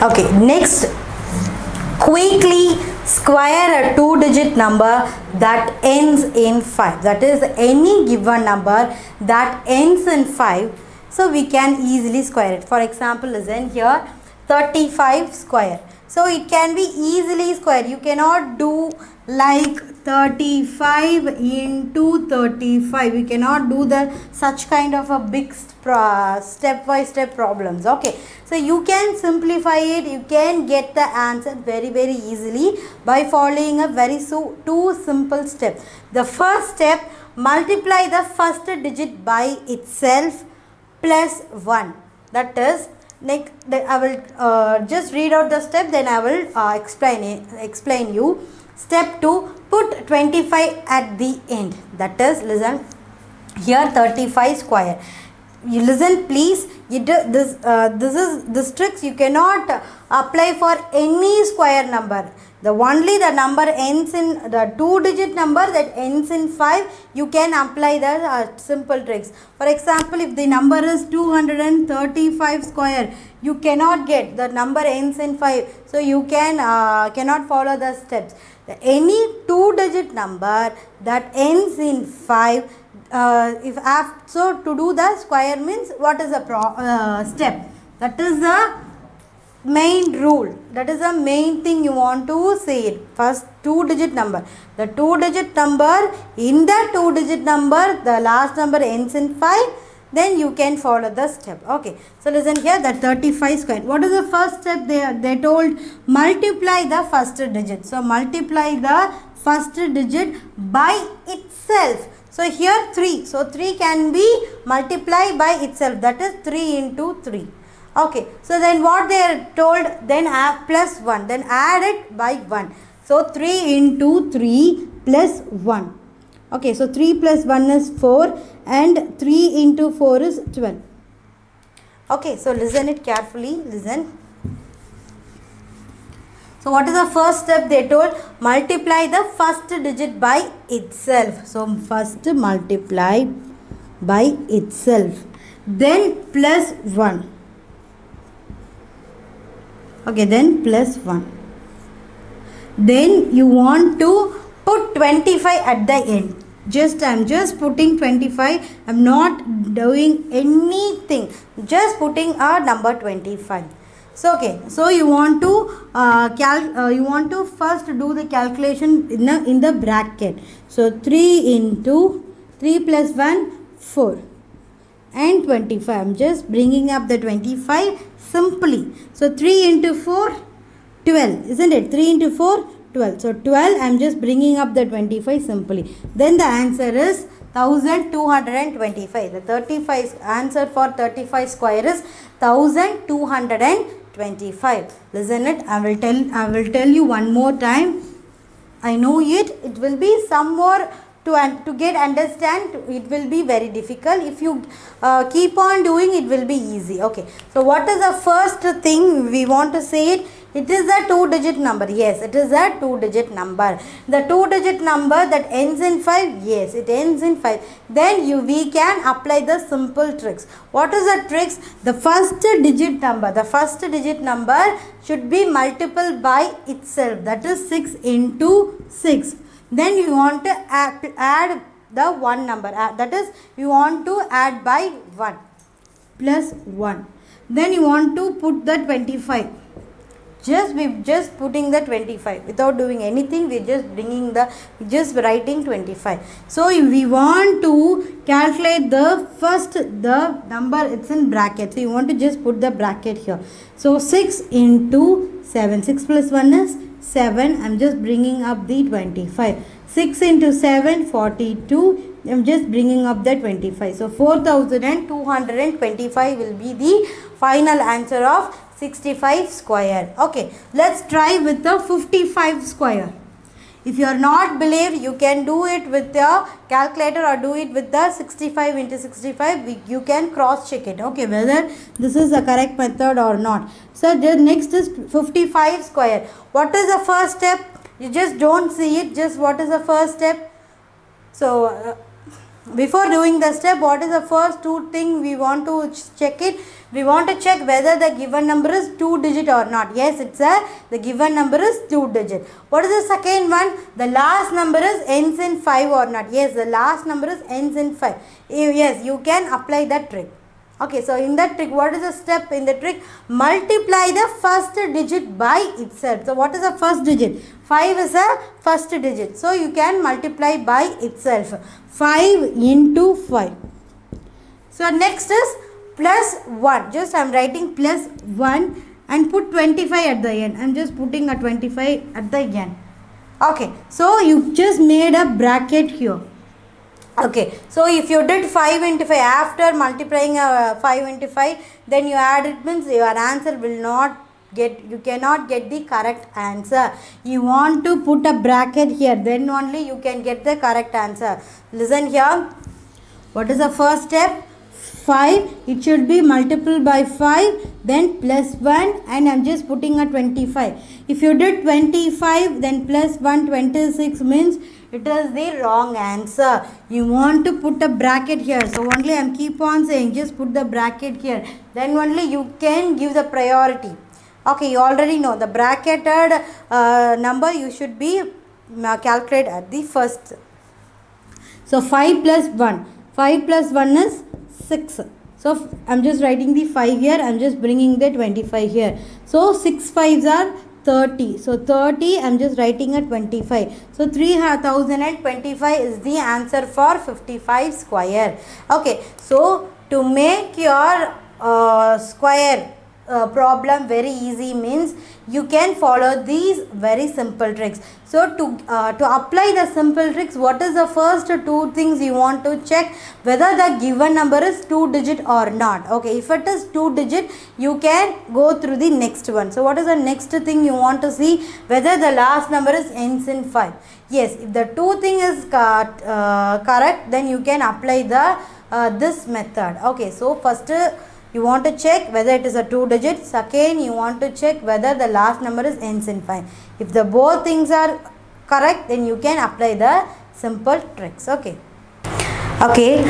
Okay, next, quickly square a two-digit number that ends in 5. That is, any given number that ends in 5. So we can easily square it. For example, listen here, 35 square. So it can be easily squared. You cannot do like 35 into 35. You cannot do the such kind of a big step by step problems. Okay, so you can simplify it. You can get the answer very easily by following a two simple steps. The first step, multiply the first digit by itself plus 1. That is, next I will just read out the step, then I will explain you. Step 2, put 25 at the end. That is, listen here, 35 square. You listen please. This tricks you cannot apply for any square number. The number ends in the two-digit number that ends in 5, you can apply the simple tricks. For example, if the number is 235 square, you cannot get the number ends in 5, so you cannot follow the steps. Any two-digit number that ends in 5, if so to do the square means what is the step? That is the main rule. That is the main thing you want to say it. First two-digit number. The two-digit number, in the two-digit number, the last number ends in 5. Then you can follow the step. Okay. So listen here, that 35 square. What is the first step? They told multiply the first digit. So multiply the first digit by itself. So here 3. So 3 can be multiplied by itself. That is 3 into 3. Okay, so then what they are told, then add plus 1, then add it by 1. So 3 into 3 plus 1. Okay, so 3 plus 1 is 4 and 3 into 4 is 12. Okay, so listen it carefully, listen. So what is the first step they told? Multiply the first digit by itself. So first multiply by itself, then plus 1. Okay, then plus 1. Then you want to put 25 at the end. I am just putting 25. I am not doing anything. Just putting a number 25. So okay. So you want to first do the calculation in the bracket. So 3 into 3 plus 1, 4. And 25. I am just bringing up the 25 simply. So 3 into 4, 12. Isn't it? 3 into 4, 12. So 12, I am just bringing up the 25 simply. Then the answer is 1225. The 35 answer for 35 square is 1225. Listen it. I will tell you one more time. I know it. It will be some more. To get understand, it will be very difficult. If you keep on doing, it will be easy. Okay, so what is the first thing we want to say it? It is a two-digit number. Yes, it is a two-digit number. The two-digit number that ends in 5. Yes, it ends in 5. Then we can apply the simple tricks. What is the tricks? The first digit number. The first digit number should be multiple by itself. That is 6 into 6. Then you want to add the one number. That is, you want to add by 1 plus 1. Then you want to put the 25. We're just putting the 25 without doing anything. We're just writing 25. So we want to calculate the number. It's in bracket. So you want to just put the bracket here. So 6 into 7. 6 plus 1 is 7. I'm just bringing up the 25. 6 into 7, 42. I'm just bringing up the 25. So 4225 will be the final answer of 65 square. Okay, let's try with the 55 square. If you are not believe, you can do it with the calculator or do it with the 65 into 65. You can cross check it. Okay, whether this is the correct method or not. So the next is 55 square. What is the first step? You just don't see it. Just what is the first step? So before doing the step, what is the first two thing we want to check it? We want to check whether the given number is 2 digit or not. Yes, the given number is 2 digit. What is the second one? The last number is ends in 5 or not. Yes, the last number is ends in 5. Yes, you can apply that trick. Okay, so in that trick, what is the step in the trick? Multiply the first digit by itself. So what is the first digit? 5 is a first digit. So you can multiply by itself. 5 into 5. So next is plus 1. Just I am writing plus 1 and put 25 at the end. I am just putting a 25 at the end. Okay, so you just made a bracket here. Okay, so if you did 5 into 5, after multiplying 5 into 5, then you add it, means your answer will not get, you cannot get the correct answer. You want to put a bracket here, then only you can get the correct answer. Listen here. What is the first step? 5, it should be multiplied by 5, then plus 1, and I am just putting a 25. If you did 25, then plus 1, 26 means it is the wrong answer. You want to put a bracket here. So only I am keep on saying, just put the bracket here. Then only you can give the priority. Okay, you already know the bracketed number you should be calculate at the first. So 5 plus 1. 5 plus 1 is 6. So I am just writing the 5 here. I am just bringing the 25 here. So 6 5s are 30. So 30, I am just writing a 25. So 3025 is the answer for 55 square. Okay, so to make your square problem very easy means you can follow these very simple tricks. So to apply the simple tricks, what is the first two things you want to check? Whether the given number is 2 digit or not. Okay, if it is 2 digit, you can go through the next one. So what is the next thing you want to see? Whether the last number is ends in 5. Yes, if the two thing is correct, then you can apply the this method. Okay, so first you want to check whether it is a 2 digit. Second, you want to check whether the last number is ends in 5. If the both things are correct, then you can apply the simple tricks. Okay. Okay,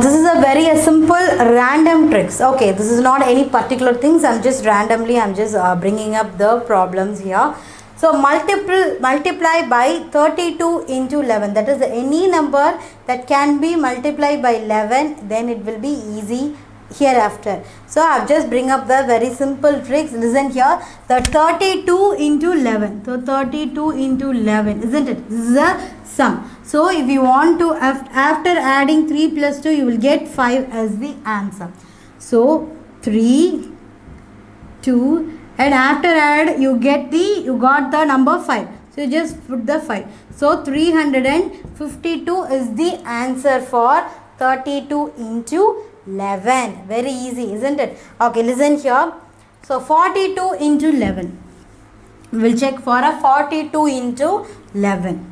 this is a very simple random tricks. Okay, this is not any particular things. I'm just randomly, I'm just bringing up the problems here. So multiply by 32 into 11. That is any number that can be multiplied by 11. Then it will be easy hereafter. So I have just bring up the very simple tricks. Listen here. The 32 into 11. So 32 into 11, isn't it? This is a sum. So if you want to, after adding 3 plus 2, you will get 5 as the answer. So 3, 2, and after add you got the number 5. So you just put the 5. So 352 is the answer for 32 into 11. Very easy, isn't it? Okay, listen here. So 42 into 11. We will check for a 42 into 11.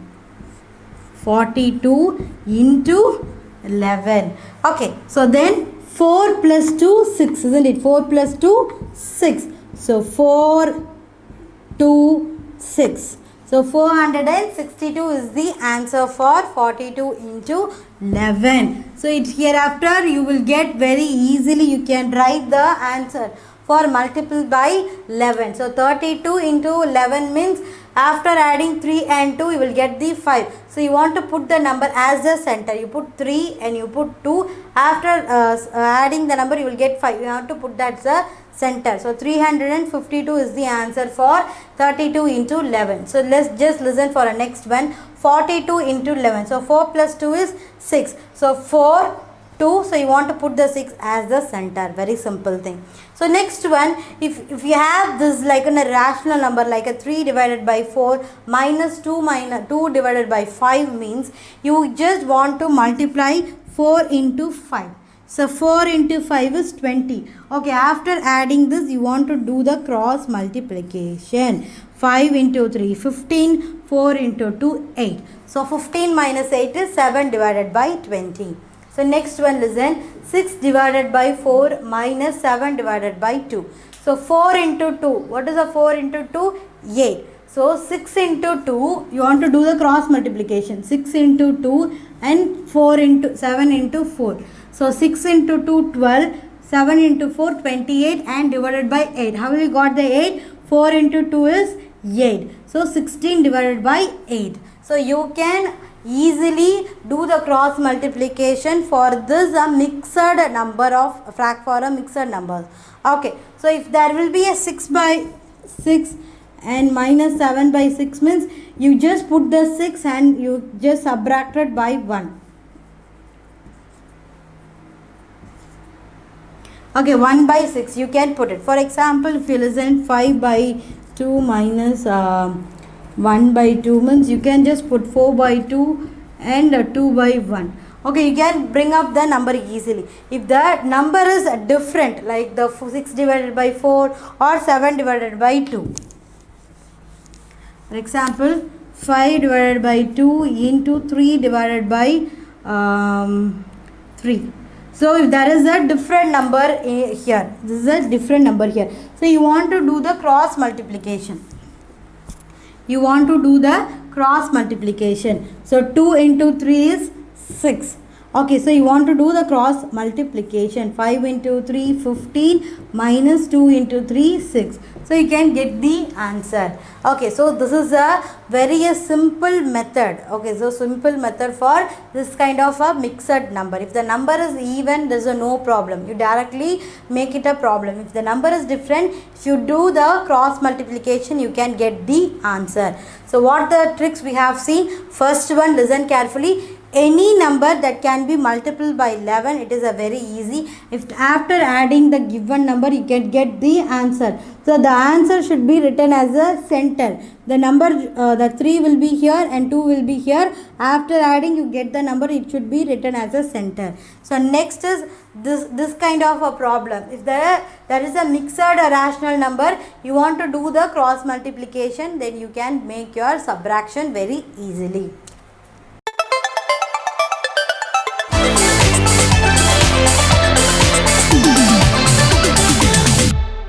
42 into 11. Okay, so then 4 plus 2, 6, isn't it? 4 plus 2, 6. So 4, 2, 6. So 462 is the answer for 42 into 11. So it's hereafter you will get very easily, you can write the answer for multiple by 11. So 32 into 11 means after adding 3 and 2 you will get the 5. So you want to put the number as the center. You put 3 and you put 2. After adding the number you will get 5. You have to put that as the center. So 352 is the answer for 32 into 11. So let's just listen for a next one. 42 into 11. So 4 plus 2 is 6. So 4, 2. So you want to put the 6 as the center. Very simple thing. So next one, if you have this like a rational number like a 3 divided by 4 minus 2 divided by 5 means you just want to multiply 4 into 5. So 4 into 5 is 20. Okay, after adding this, you want to do the cross multiplication. 5 into 3, 15. 4 into 2, 8. So 15 minus 8 is 7 divided by 20. So next one, listen. 6 divided by 4 minus 7 divided by 2. So 4 into 2. What is a 4 into 2? 8. So 6 into 2, you want to do the cross multiplication. 6 into 2 and 4 into 7 into 4. So 6 into 2, 12, 7 into 4, 28 and divided by 8. How will you got the 8? 4 into 2 is 8. So 16 divided by 8. So you can easily do the cross multiplication for this mixed number of for a mixed numbers. Okay, so if there will be a 6 by 6 and minus 7 by 6 means you just put the 6 and you just subtracted by 1. Okay, 1 by 6 you can put it. For example, if you listen 5 by 2 minus 1 by 2 means you can just put 4 by 2 and 2 by 1. Okay, you can bring up the number easily. If the number is different, like the 6 divided by 4 or 7 divided by 2. For example, 5 divided by 2 into 3 divided by 3. So if there is a different number here, this is a different number here. So you want to do the cross multiplication. You want to do the cross multiplication. So 2 into 3 is 6. Okay, so you want to do the cross multiplication. 5 into 3, 15 minus 2 into 3, 6. So you can get the answer. Okay, so this is a very simple method. Okay, so simple method for this kind of a mixed number. If the number is even, there is no problem. You directly make it a problem. If the number is different, if you do the cross multiplication, you can get the answer. So what the tricks we have seen? First one, listen carefully. Any number that can be multiplied by 11, it is a very easy. If after adding the given number, you can get the answer. So the answer should be written as a center. The number, the 3 will be here and 2 will be here. After adding, you get the number, it should be written as a center. So next is this kind of a problem. If there is a mixed rational number, you want to do the cross multiplication, then you can make your subtraction very easily.